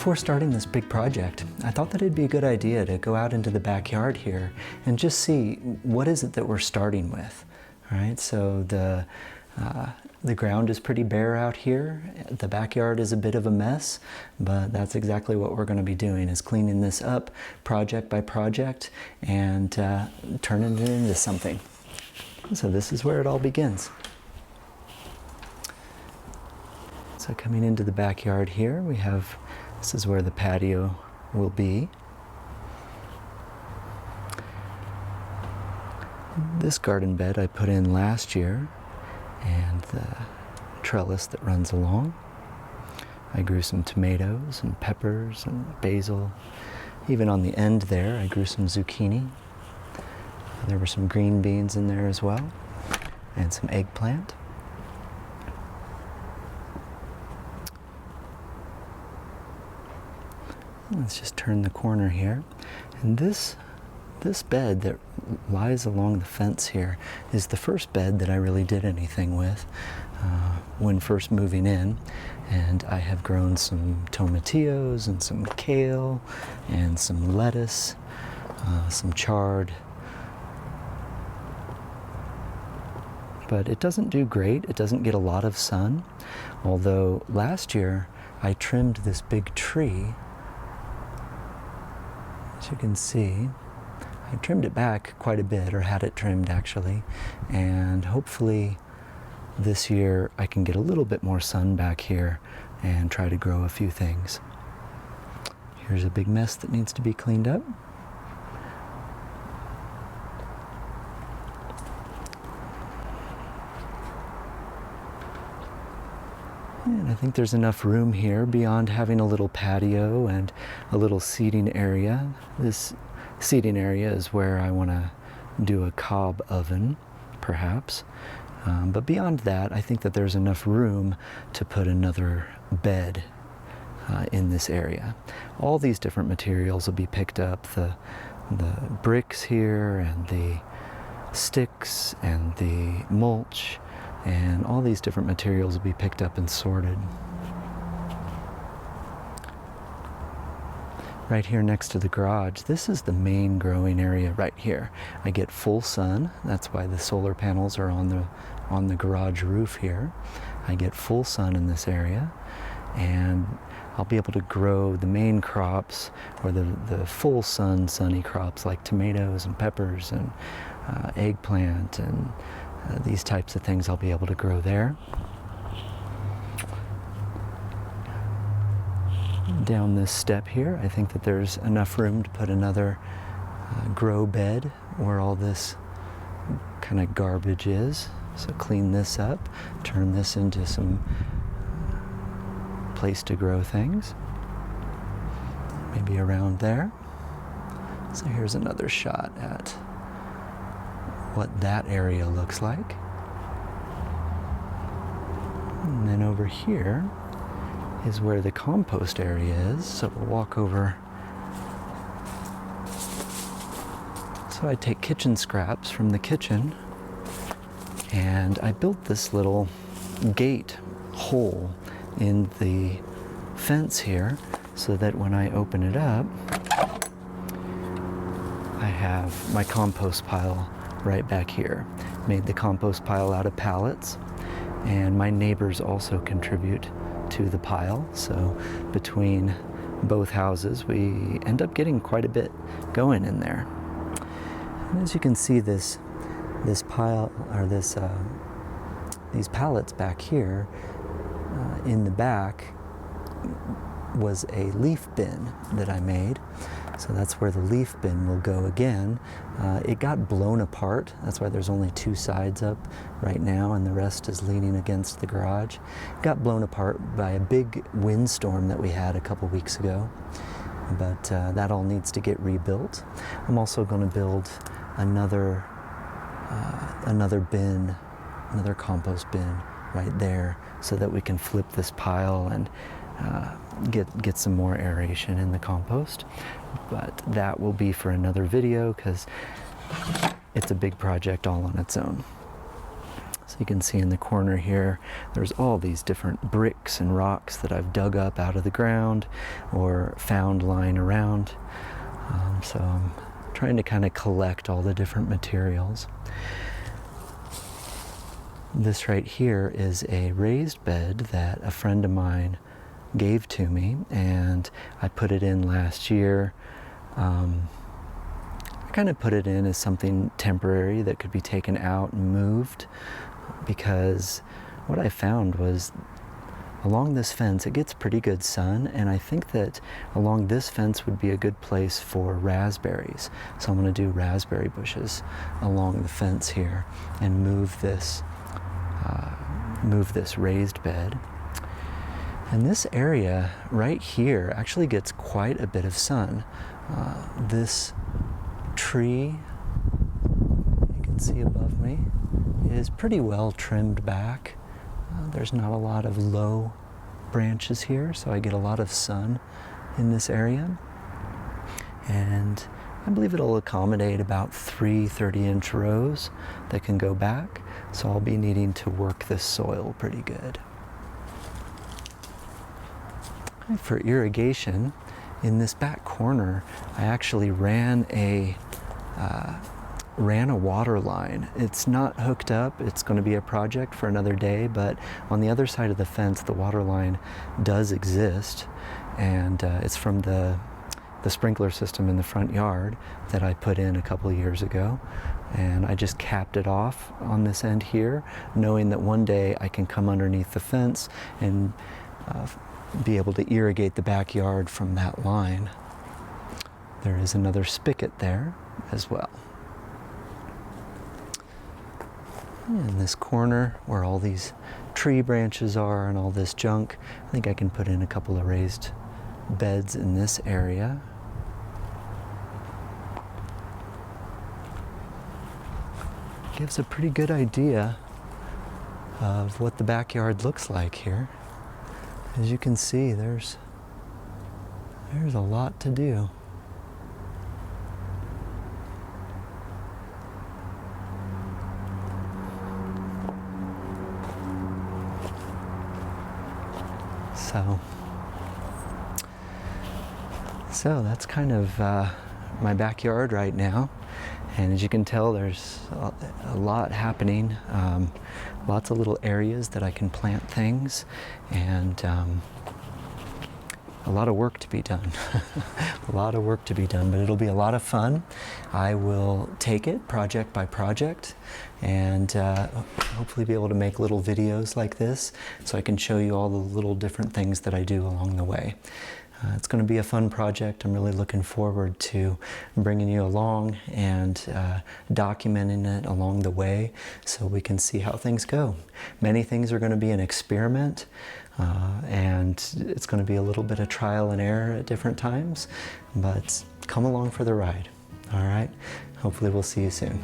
Before starting this big project, I thought that it'd be a good idea to go out into the backyard here and just see what is it that we're starting with. All right, so the ground is pretty bare out here. The backyard is a bit of a mess, but that's exactly what we're going to be doing, is cleaning this up project by project and turning it into something. So this is where it all begins. So coming into the backyard here, we have, this is where the patio will be. This garden bed I put in last year, and the trellis that runs along. I grew some tomatoes and peppers and basil. Even on the end there, I grew some zucchini. There were some green beans in there as well, and some eggplant. Let's just turn the corner here. And this bed that lies along the fence here is the first bed that I really did anything with when first moving in. And I have grown some tomatillos and some kale and some lettuce, some chard. But it doesn't do great. It doesn't get a lot of sun. Although last year I trimmed this big tree. As you can see, I trimmed it back quite a bit, or had it trimmed actually, and hopefully this year I can get a little bit more sun back here and try to grow a few things. Here's a big mess that needs to be cleaned up. And I think there's enough room here beyond having a little patio and a little seating area. This seating area is where I want to do a cob oven, perhaps. But beyond that, I think that there's enough room to put another bed in this area. All these different materials will be picked up. The bricks here, and the sticks, and the mulch, and all these different materials will be picked up and sorted. Right here next to the garage, this is the main growing area right here. I get full sun. That's why the solar panels are on the garage roof here. I get full sun in this area, and I'll be able to grow the main crops, or the full sunny crops like tomatoes and peppers and eggplant and these types of things I'll be able to grow there. Down this step here, I think that there's enough room to put another grow bed where all this kind of garbage is. So clean this up, turn this into some place to grow things. Maybe around there. So here's another shot at what that area looks like. And then over here is where the compost area is. So we'll walk over. So I take kitchen scraps from the kitchen, and I built this little gate hole in the fence here so that when I open it up, I have my compost pile right back here. Made the compost pile out of pallets, and my neighbors also contribute to the pile. So between both houses, we end up getting quite a bit going in there. And as you can see, this pile, or these pallets back here in the back was a leaf bin that I made. So that's where the leaf bin will go again. It got blown apart. That's why there's only two sides up right now, and the rest is leaning against the garage. It got blown apart by a big windstorm that we had a couple weeks ago. But that all needs to get rebuilt. I'm also going to build another bin, another compost bin right there, so that we can flip this pile and get some more aeration in the compost. But that will be for another video, because it's a big project all on its own. So So you can see in the corner here, there's all these different bricks and rocks that I've dug up out of the ground or found lying around. So I'm trying to kind of collect all the different materials. This right here is a raised bed that a friend of mine gave to me, and I put it in last year. I kind of put it in as something temporary that could be taken out and moved, because what I found was along this fence it gets pretty good sun, and I think that along this fence would be a good place for raspberries. So I'm going to do raspberry bushes along the fence here and move this raised bed. And this area right here actually gets quite a bit of sun. This tree you can see above me is pretty well trimmed back. There's not a lot of low branches here, so I get a lot of sun in this area. And I believe it'll accommodate about 3 30-inch rows that can go back, so I'll be needing to work this soil pretty good. For irrigation, in this back corner, I actually ran a water line. It's not hooked up. It's going to be a project for another day, but on the other side of the fence, the water line does exist, and it's from the sprinkler system in the front yard that I put in a couple of years ago. And I just capped it off on this end here, knowing that one day I can come underneath the fence and be able to irrigate the backyard from that line. There is another spigot there as well. In this corner where all these tree branches are and all this junk, I think I can put in a couple of raised beds in this area. Gives a pretty good idea of what the backyard looks like here. As you can see, there's a lot to do. So that's kind of my backyard right now. And as you can tell, there's a lot happening. Lots of little areas that I can plant things, and a lot of work to be done. A lot of work to be done, but it'll be a lot of fun. I will take it project by project, and hopefully be able to make little videos like this so I can show you all the little different things that I do along the way. It's going to be a fun project. I'm really looking forward to bringing you along and documenting it along the way so we can see how things go. Many things are going to be an experiment, and it's going to be a little bit of trial and error at different times, but come along for the ride. All right? Hopefully we'll see you soon.